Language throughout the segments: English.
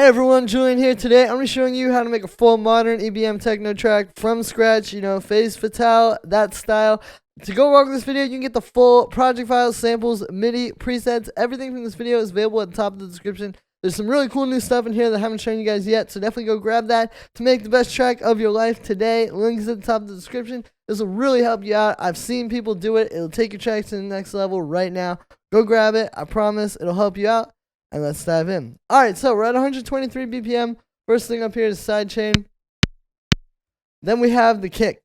Hey everyone, Julian here. Today I'm going to be showing you how to make a full modern EBM techno track from scratch, phase Fatale, that style. To go along with this video, you can get the full project files, samples, MIDI, presets, everything from this video is available at the top of the description. There's some really cool new stuff in here that I haven't shown you guys yet, so definitely go grab that to make the best track of your life today. Links at the top of the description. This will really help you out. I've seen people do it. It'll take your tracks to the next level right now. Go grab it. I promise it'll help you out. And let's dive in. Alright, so we're at 123 BPM. First thing up here is sidechain. Then we have the kick.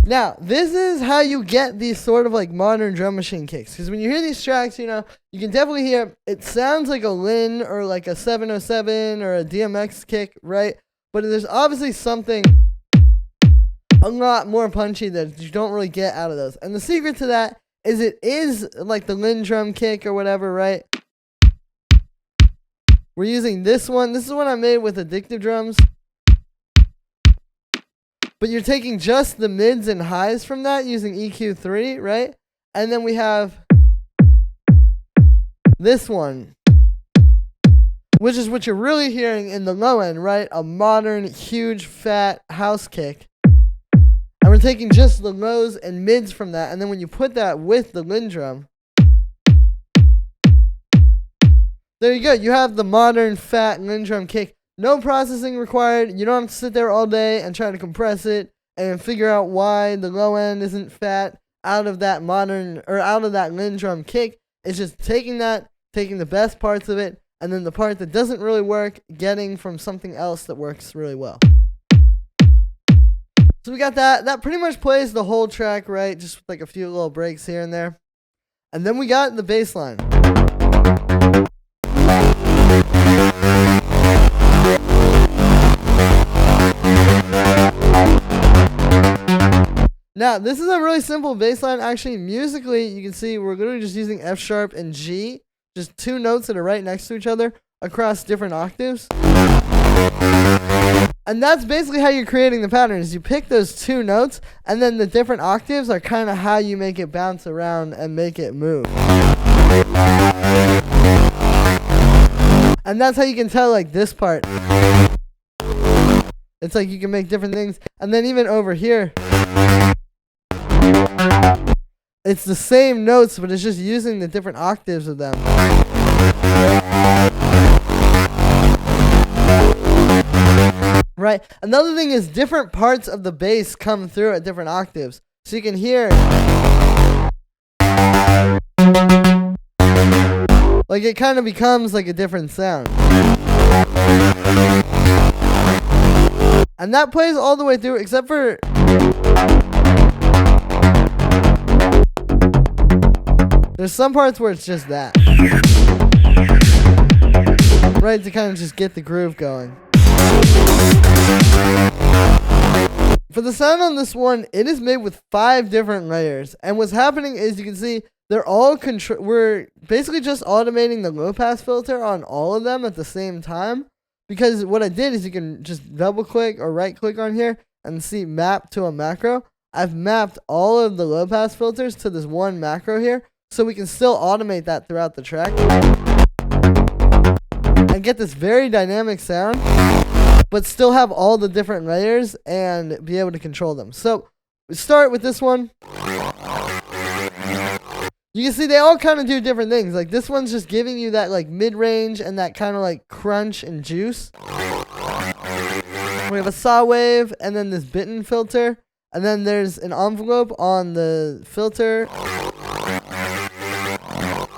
Now, this is how you get these sort of like modern drum machine kicks. Because when you hear these tracks, you can definitely hear, it sounds like a Lin or like a 707 or a DMX kick, right? But there's obviously something a lot more punchy that you don't really get out of those. And the secret to that is it is like the Lin drum kick or whatever, right? We're using this one. This is one I made with addictive drums. But you're taking just the mids and highs from that using EQ3, right? And then we have this one, which is what you're really hearing in the low end, right? A modern, huge, fat house kick. And we're taking just the lows and mids from that. And then when you put that with the Lin drum, there you go. You have the modern, fat Lin drum kick. No processing required. You don't have to sit there all day and try to compress it and figure out why the low end isn't fat out of that modern or out of that Lin drum kick. It's just taking that, taking the best parts of it, and then the part that doesn't really work, getting from something else that works really well. So we got that. That pretty much plays the whole track, right? Just like a few little breaks here and there. And then we got the bass line. Now, this is a really simple bass line. Actually, musically, you can see we're literally just using F sharp and G. Just two notes that are right next to each other across different octaves. And that's basically how you're creating the pattern, is you pick those two notes, and then the different octaves are kind of how you make it bounce around and make it move. And that's how you can tell, like, this part. It's like you can make different things. And then even over here, it's the same notes, but it's just using the different octaves of them. Right. Another thing is different parts of the bass come through at different octaves. So you can hear, like, it kind of becomes like a different sound. And that plays all the way through, except for there's some parts where it's just that. Right, to kind of just get the groove going. For the sound on this one, it is made with 5 different layers. And what's happening is, you can see they're all we're basically just automating the low pass filter on all of them at the same time. Because what I did is, you can just double click or right click on here and see map to a macro. I've mapped all of the low pass filters to this one macro here, so we can still automate that throughout the track and get this very dynamic sound, but still have all the different layers and be able to control them. So we start with this one. You can see they all kind of do different things. Like, this one's just giving you that like mid-range and that kind of like crunch and juice. We have a saw wave and then this bitten filter. And then there's an envelope on the filter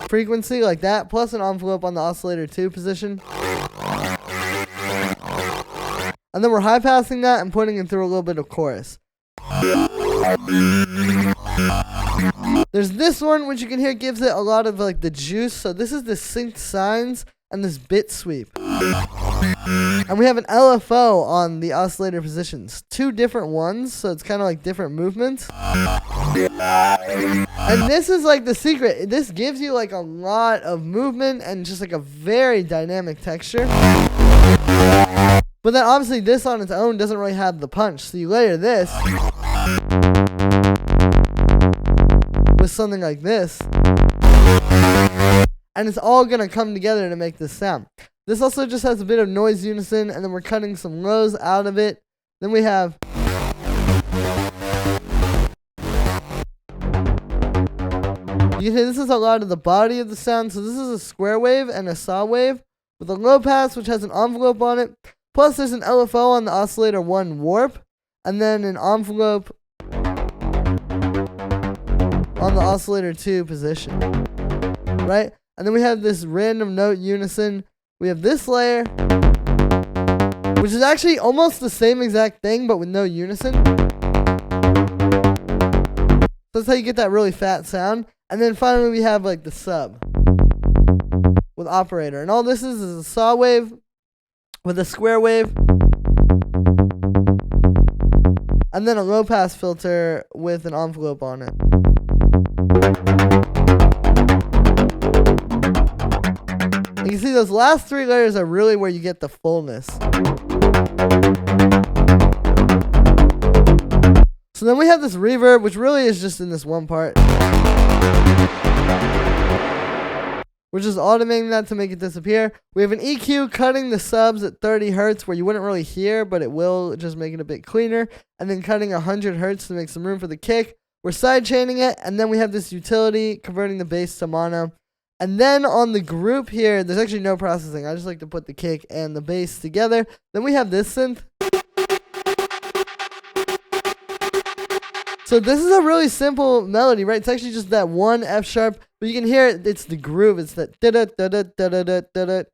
frequency like that, plus an envelope on the oscillator 2 position. And then we're high passing that and putting it through a little bit of chorus. There's this one, which you can hear gives it a lot of like the juice. So this is the synced signs and this bit sweep. And we have an LFO on the oscillator positions. 2 different ones, so it's kind of like different movements. And this is like the secret. This gives you like a lot of movement and just like a very dynamic texture. But then obviously this on its own doesn't really have the punch. So you layer this with something like this. and it's all gonna come together to make this sound. This also just has a bit of noise unison, and then we're cutting some lows out of it. Then we have you can hear this is a lot of the body of the sound. So this is a square wave and a saw wave with a low pass, which has an envelope on it. Plus there's an LFO on the oscillator 1 warp, and then an envelope on the oscillator 2 position, right? And then we have this random note unison. We have this layer, which is actually almost the same exact thing, but with no unison. So that's how you get that really fat sound. And then finally we have like the sub with operator. And all this is a saw wave with a square wave. And then a low pass filter with an envelope on it. You can see those last 3 layers are really where you get the fullness. So then we have this reverb, which really is just in this one part. We're just automating that to make it disappear. We have an EQ cutting the subs at 30 hertz where you wouldn't really hear, but it will just make it a bit cleaner. And then cutting 100 hertz to make some room for the kick. We're sidechaining it, and then we have this utility converting the bass to mono. And then on the group here, there's actually no processing. I just like to put the kick and the bass together. Then we have this synth. So this is a really simple melody, right? It's actually just that one F sharp, but you can hear it. It's the groove. It's that da da da da da da da da.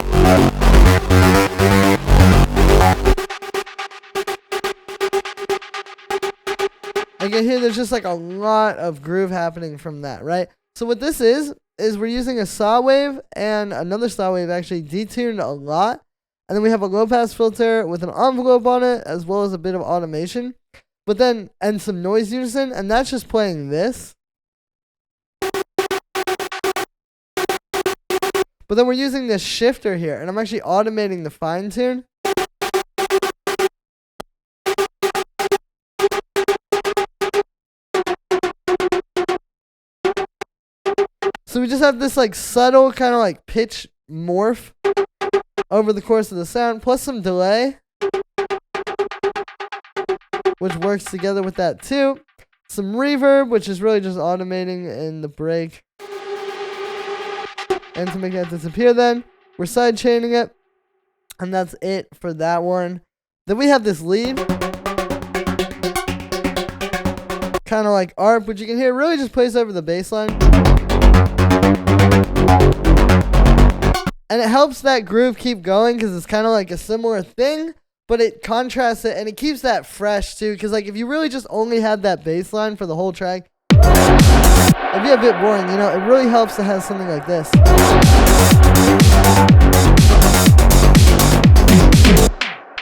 You can hear there's just like a lot of groove happening from that, right? So what this is we're using a saw wave and another saw wave actually detuned a lot. And then we have a low pass filter with an envelope on it, as well as a bit of automation. But then, and some noise unison, and that's just playing this. But then we're using this shifter here, and I'm actually automating the fine tune. So we just have this like subtle kind of like pitch morph over the course of the sound, plus some delay, which works together with that too. Some reverb, which is really just automating in the break. And to make that disappear then, we're sidechaining it. And that's it for that one. Then we have this lead. Kind of like ARP, which you can hear really just plays over the bass line. And it helps that groove keep going because it's kind of like a similar thing. But it contrasts it, and it keeps that fresh, too. Because, like, if you really just only had that bass line for the whole track, it'd be a bit boring, you know? It really helps to have something like this.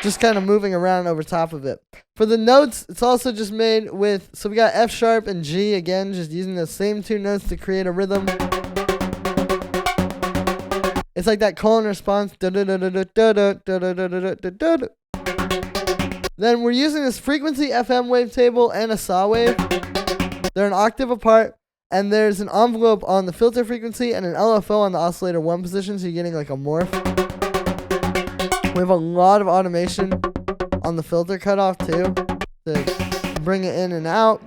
Just kind of moving around over top of it. For the notes, it's also just made with... So we got F sharp and G, again, just using those same 2 notes to create a rhythm. It's like that call and response. Then we're using this frequency FM wavetable and a saw wave. They're an octave apart, and there's an envelope on the filter frequency and an LFO on the oscillator 1 position, so you're getting like a morph. We have a lot of automation on the filter cutoff too, to bring it in and out.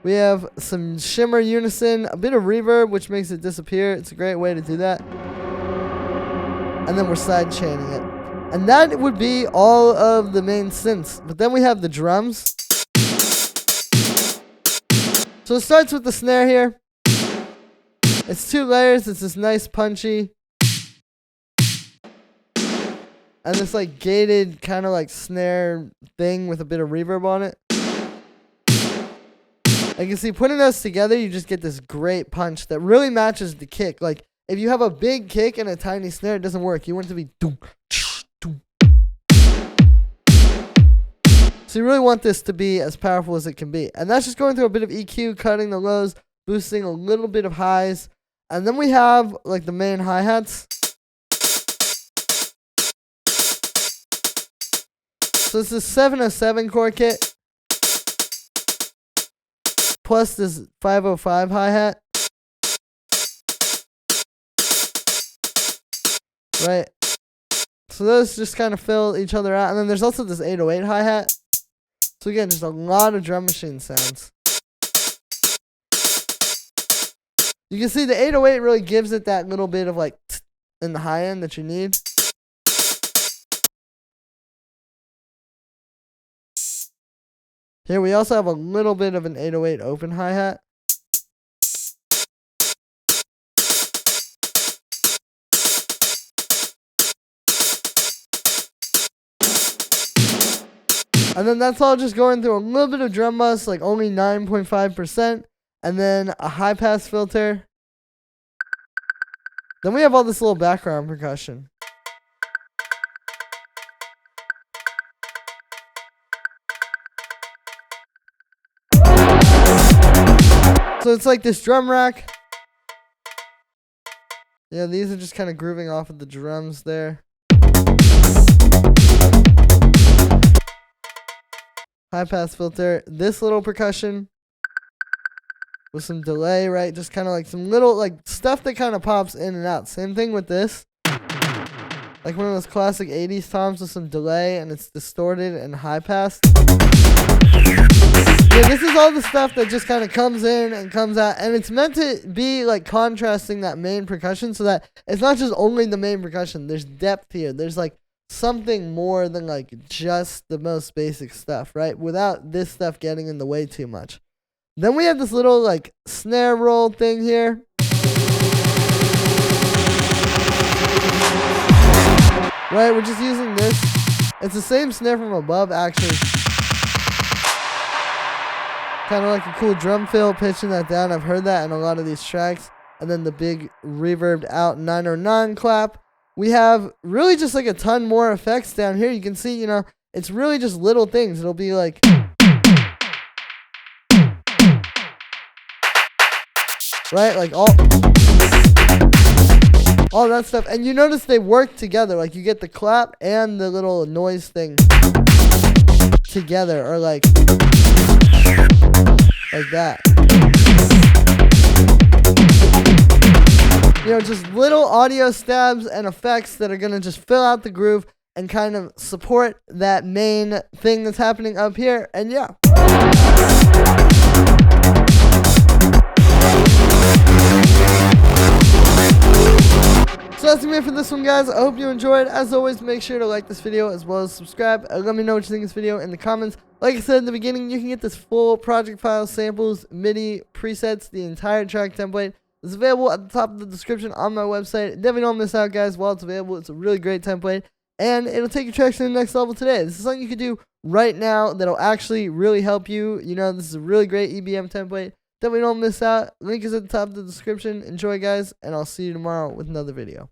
We have some shimmer unison, a bit of reverb, which makes it disappear. It's a great way to do that. And then we're sidechaining it. And that would be all of the main synths. But then we have the drums. So it starts with the snare here. It's 2 layers. It's this nice punchy. And this like gated kind of like snare thing with a bit of reverb on it. And you can see putting those together, you just get this great punch that really matches the kick. Like if you have a big kick and a tiny snare, it doesn't work. You want it to be doom. So you really want this to be as powerful as it can be. And that's just going through a bit of EQ, cutting the lows, boosting a little bit of highs. And then we have like the main hi-hats. So this is 707 core kit. Plus this 505 hi-hat. right? So those just kind of fill each other out. And then there's also this 808 hi-hat. So again, just a lot of drum machine sounds. You can see the 808 really gives it that little bit of like in the high end that you need. Here we also have a little bit of an 808 open hi-hat. And then that's all just going through a little bit of drum bus, like only 9.5%. And then a high pass filter. Then we have all this little background percussion. So it's like this drum rack. Yeah, these are just kind of grooving off of the drums there. High pass filter. This little percussion with some delay, right? Just kind of like some little like stuff that kind of pops in and out. Same thing with this. Like one of those classic 80s toms with some delay and it's distorted and high pass. Yeah, this is all the stuff that just kind of comes in and comes out, and it's meant to be like contrasting that main percussion so that it's not just only the main percussion. There's depth here. There's like something more than like just the most basic stuff, right? Without this stuff getting in the way too much. Then we have this little like snare roll thing here. Right, we're just using this. It's the same snare from above actually. Kind of like a cool drum fill, pitching that down. I've heard that in a lot of these tracks. And then the big reverbed out 909 clap. We have really just like a ton more effects down here. You can see, you know, it's really just little things. It'll be like, right, like all that stuff. And you notice they work together. Like you get the clap and the little noise thing together, or like that. You know, just little audio stabs and effects that are going to just fill out the groove and kind of support that main thing that's happening up here. And yeah. So that's me for this one, guys. I hope you enjoyed. As always, make sure to like this video as well as subscribe. Let me know what you think of this video in the comments. Like I said in the beginning, you can get this full project file, samples, MIDI, presets, the entire track template. It's available at the top of the description on my website. Definitely don't miss out, guys, while it's available. It's a really great template, and it'll take your tracks to the next level today. This is something you can do right now that'll actually really help you. You know, this is a really great EBM template. Definitely don't miss out. Link is at the top of the description. Enjoy, guys, and I'll see you tomorrow with another video.